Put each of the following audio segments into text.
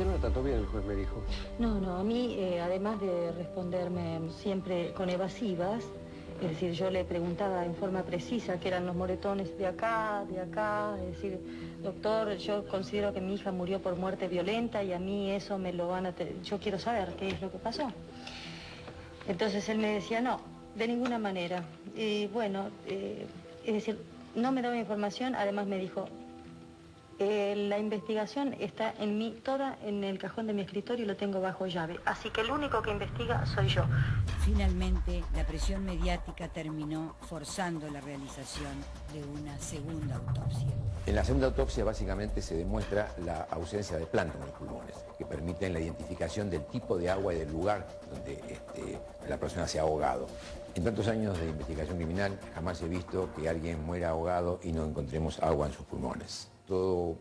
usted no la trató bien, el juez me dijo. No, no, a mí, además de responderme siempre con evasivas, es decir, yo le preguntaba en forma precisa qué eran los moretones de acá, es decir, doctor, yo considero que mi hija murió por muerte violenta y a mí eso me lo van a... Yo quiero saber qué es lo que pasó. Entonces él me decía, no, de ninguna manera. Y bueno, es decir, no me daba información, además me dijo, la investigación está en mí, toda en el cajón de mi escritorio y lo tengo bajo llave. Así que el único que investiga soy yo. Finalmente, la presión mediática terminó forzando la realización de una segunda autopsia. En la segunda autopsia básicamente se demuestra la ausencia de plantas en los pulmones, que permiten la identificación del tipo de agua y del lugar donde la persona se ha ahogado. En tantos años de investigación criminal jamás he visto que alguien muera ahogado y no encontremos agua en sus pulmones. Todo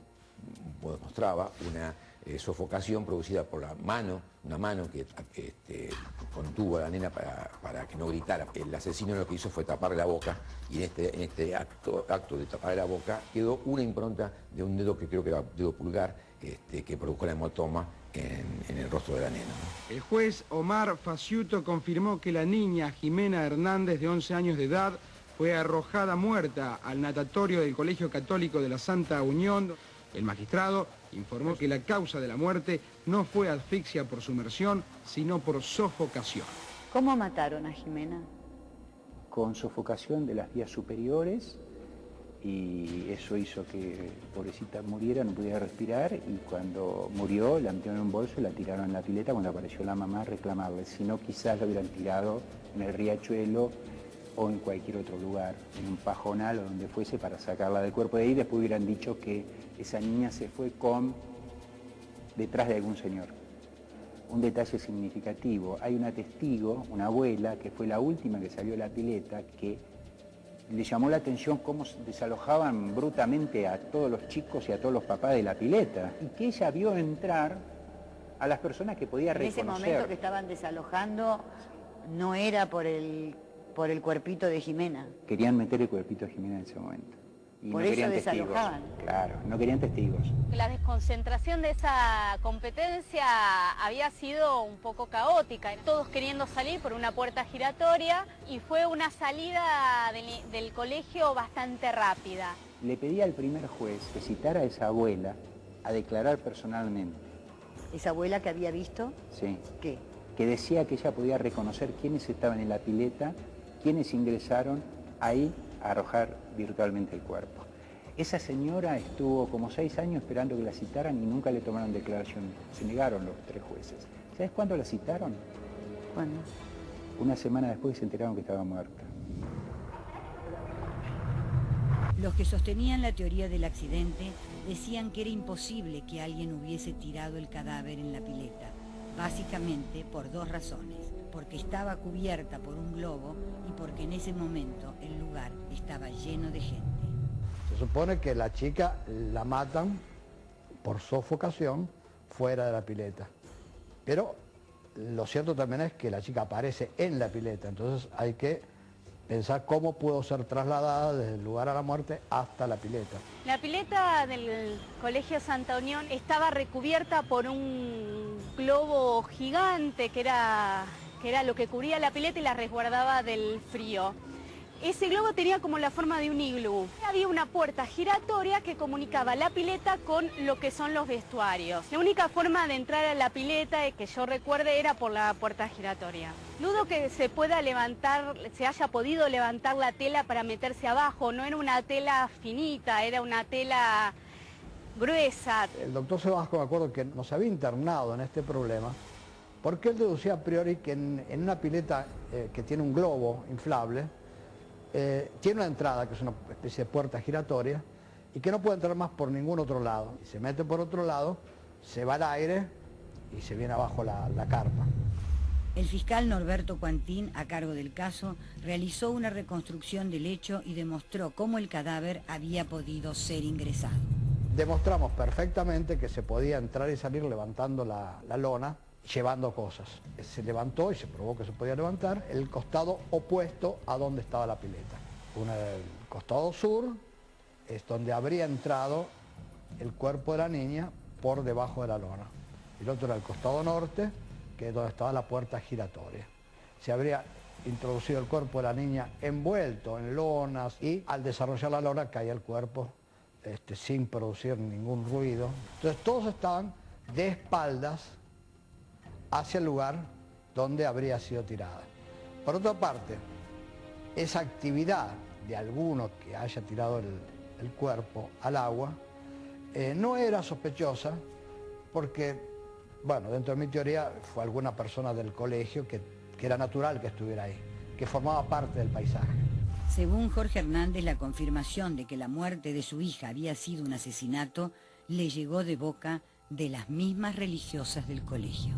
mostraba una sofocación producida por la mano, una mano que contuvo a la nena para que no gritara. El asesino lo que hizo fue taparle la boca y en este acto de taparle la boca quedó una impronta de un dedo que creo que era dedo pulgar que produjo la hematoma en el rostro de la nena, ¿no? El juez Omar Faciuto confirmó que la niña Jimena Hernández, de 11 años de edad, fue arrojada muerta al natatorio del Colegio Católico de la Santa Unión. El magistrado informó que la causa de la muerte no fue asfixia por sumersión, sino por sofocación. ¿Cómo mataron a Jimena? Con sofocación de las vías superiores, y eso hizo que pobrecita muriera, no pudiera respirar, y cuando murió la metieron en un bolso y la tiraron en la pileta cuando apareció la mamá a reclamarle. Si no, quizás la hubieran tirado en el riachuelo o en cualquier otro lugar, en un pajonal o donde fuese, para sacarla del cuerpo de ahí. Después hubieran dicho que esa niña se fue detrás de algún señor. Un detalle significativo: hay una testigo, una abuela, que fue la última que salió de la pileta, que le llamó la atención cómo desalojaban brutamente a todos los chicos y a todos los papás de la pileta, y que ella vio entrar a las personas que podía reconocer. En ese momento que estaban desalojando no era por el cuerpito de Jimena. Querían meter el cuerpito de Jimena en ese momento. Y por no eso querían desalojaban. Testigos. Claro, no querían testigos. La desconcentración de esa competencia había sido un poco caótica, todos queriendo salir por una puerta giratoria, y fue una salida del colegio bastante rápida. Le pedí al primer juez que citara a esa abuela a declarar personalmente. ¿Esa abuela que había visto? Sí. ¿Qué? Que decía que ella podía reconocer quiénes estaban en la pileta, quiénes ingresaron ahí a arrojar virtualmente el cuerpo. Esa señora estuvo como 6 años esperando que la citaran y nunca le tomaron declaración. Se negaron los 3 jueces. ¿Sabes cuándo la citaron? ¿Cuándo? Una semana después se enteraron que estaba muerta. Los que sostenían la teoría del accidente decían que era imposible que alguien hubiese tirado el cadáver en la pileta, básicamente por 2 razones: porque estaba cubierta por un globo y porque en ese momento el lugar estaba lleno de gente. Se supone que la chica la matan por sofocación fuera de la pileta, pero lo cierto también es que la chica aparece en la pileta, entonces hay que pensar cómo pudo ser trasladada desde el lugar a la muerte hasta la pileta. La pileta del Colegio Santa Unión estaba recubierta por un globo gigante que era lo que cubría la pileta y la resguardaba del frío. Ese globo tenía como la forma de un iglú. Había una puerta giratoria que comunicaba la pileta con lo que son los vestuarios. La única forma de entrar a la pileta, que yo recuerde, era por la puerta giratoria. Dudo que se haya podido levantar la tela para meterse abajo. No era una tela finita, era una tela gruesa. El doctor Sebasco, me acuerdo que nos había internado en este problema, porque él deducía a priori que en una pileta que tiene un globo inflable, tiene una entrada que es una especie de puerta giratoria y que no puede entrar más por ningún otro lado. Y se mete por otro lado, se va al aire y se viene abajo la carpa. El fiscal Norberto Cuantín, a cargo del caso, realizó una reconstrucción del hecho y demostró cómo el cadáver había podido ser ingresado. Demostramos perfectamente que se podía entrar y salir levantando la lona, llevando cosas. Se levantó y se probó que se podía levantar el costado opuesto a donde estaba la pileta. El costado sur es donde habría entrado el cuerpo de la niña por debajo de la lona. y el otro era el costado norte, que es donde estaba la puerta giratoria. Se habría introducido el cuerpo de la niña envuelto en lonas y al desarrollar la lona caía el cuerpo sin producir ningún ruido. Entonces todos estaban de espaldas hacia el lugar donde habría sido tirada. Por otra parte, esa actividad de alguno que haya tirado el cuerpo al agua no era sospechosa porque, bueno, dentro de mi teoría fue alguna persona del colegio que era natural que estuviera ahí, que formaba parte del paisaje. Según Jorge Hernández, la confirmación de que la muerte de su hija había sido un asesinato le llegó de boca de las mismas religiosas del colegio.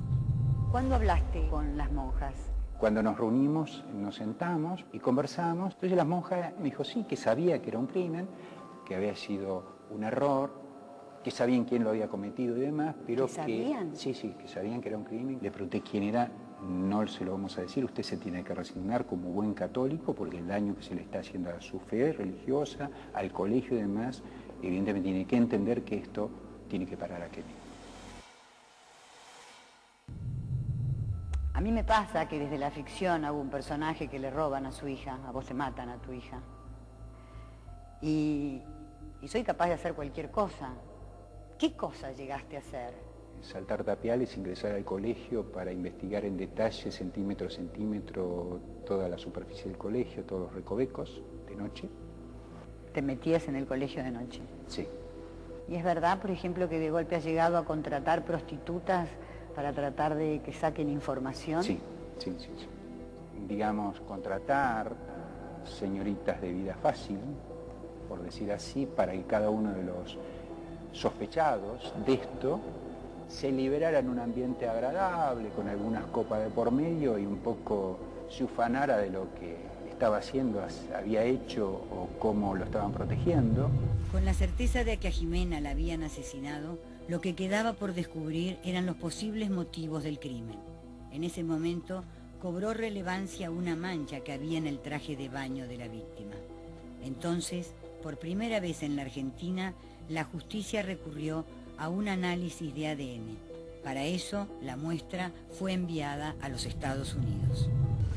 ¿Cuándo hablaste con las monjas? Cuando nos reunimos, nos sentamos y conversamos. Entonces la monja me dijo sí, que sabía que era un crimen, que había sido un error, que sabían quién lo había cometido y demás, pero ¿Que sabían? Sí, que sabían que era un crimen. Le pregunté quién era, no se lo vamos a decir, usted se tiene que resignar como buen católico porque el daño que se le está haciendo a su fe religiosa, al colegio y demás, evidentemente tiene que entender que esto tiene que parar aquí. A mí me pasa que desde la ficción hago un personaje que le roban a su hija, a vos te matan a tu hija. Y soy capaz de hacer cualquier cosa. ¿Qué cosa llegaste a hacer? Saltar tapiales, ingresar al colegio para investigar en detalle, centímetro a centímetro, toda la superficie del colegio, todos los recovecos, de noche. ¿Te metías en el colegio de noche? Sí. ¿Y es verdad, por ejemplo, que de golpe has llegado a contratar prostitutas para tratar de que saquen información? Sí. Digamos, contratar señoritas de vida fácil, por decir así, para que cada uno de los sospechados de esto se liberara en un ambiente agradable, con algunas copas de por medio y un poco se ufanara de lo que estaba haciendo, había hecho o cómo lo estaban protegiendo. Con la certeza de que a Jimena la habían asesinado, lo que quedaba por descubrir eran los posibles motivos del crimen. En ese momento cobró relevancia una mancha que había en el traje de baño de la víctima. Entonces, por primera vez en la Argentina, la justicia recurrió a un análisis de ADN. Para eso, la muestra fue enviada a los Estados Unidos.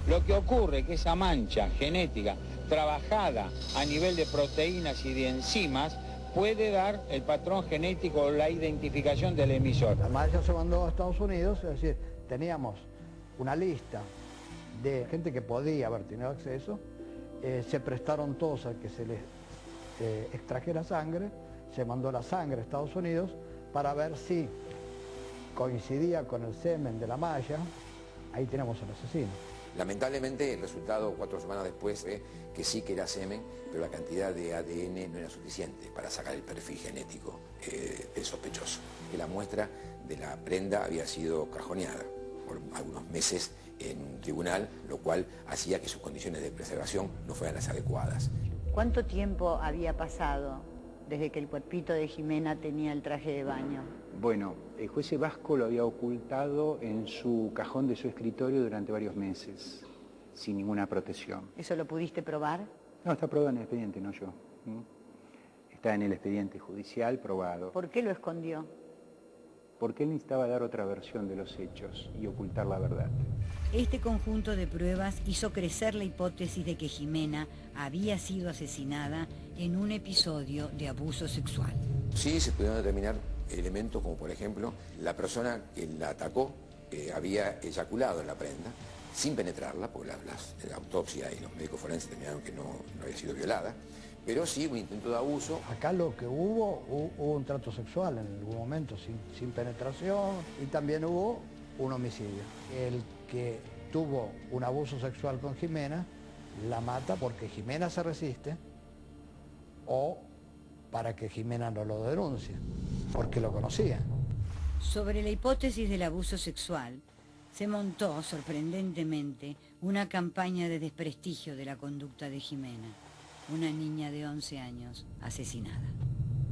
Lo que ocurre es que esa mancha genética trabajada a nivel de proteínas y de enzimas puede dar el patrón genético o la identificación del emisor. La mancha se mandó a Estados Unidos, es decir, teníamos una lista de gente que podía haber tenido acceso, se prestaron todos a que se les extrajera sangre, se mandó la sangre a Estados Unidos para ver si coincidía con el semen de la malla. Ahí tenemos al asesino. Lamentablemente el resultado 4 semanas después fue que sí que era semen, pero la cantidad de ADN no era suficiente para sacar el perfil genético del sospechoso. Que la muestra de la prenda había sido cajoneada por algunos meses en un tribunal, lo cual hacía que sus condiciones de preservación no fueran las adecuadas. ¿Cuánto tiempo había pasado desde que el cuerpito de Jimena tenía el traje de baño? Bueno, el juez Vasco lo había ocultado en su cajón de su escritorio durante varios meses, sin ninguna protección. ¿Eso lo pudiste probar? No, está probado en el expediente, no yo. Está en el expediente judicial probado. ¿Por qué lo escondió? Porque él necesitaba dar otra versión de los hechos y ocultar la verdad. Este conjunto de pruebas hizo crecer la hipótesis de que Jimena había sido asesinada en un episodio de abuso sexual. Sí, se pudieron determinar elementos como, por ejemplo, la persona que la atacó había eyaculado en la prenda sin penetrarla, porque la autopsia y los médicos forenses determinaron que no había sido violada, pero sí un intento de abuso. Acá lo que hubo un trato sexual en algún momento, sin penetración, y también hubo un homicidio. El que tuvo un abuso sexual con Jimena la mata porque Jimena se resiste o para que Jimena no lo denuncie, porque lo conocía. Sobre la hipótesis del abuso sexual, se montó, sorprendentemente, una campaña de desprestigio de la conducta de Jimena, una niña de 11 años asesinada.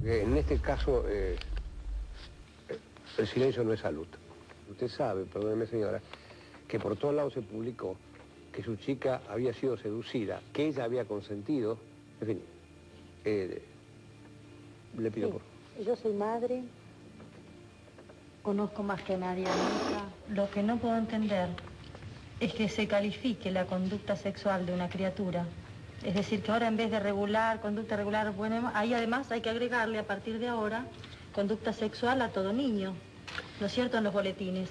En este caso, el silencio no es salud. Usted sabe, perdóneme señora, que por todos lados se publicó que su chica había sido seducida, que ella había consentido, en fin, le pido por favor. Yo soy madre conozco más que nadie nunca. Lo que no puedo entender es que se califique la conducta sexual de una criatura. Es decir, que ahora en vez de regular, conducta regular, bueno, ahí además hay que agregarle a partir de ahora conducta sexual a todo niño, ¿no es cierto?, en los boletines.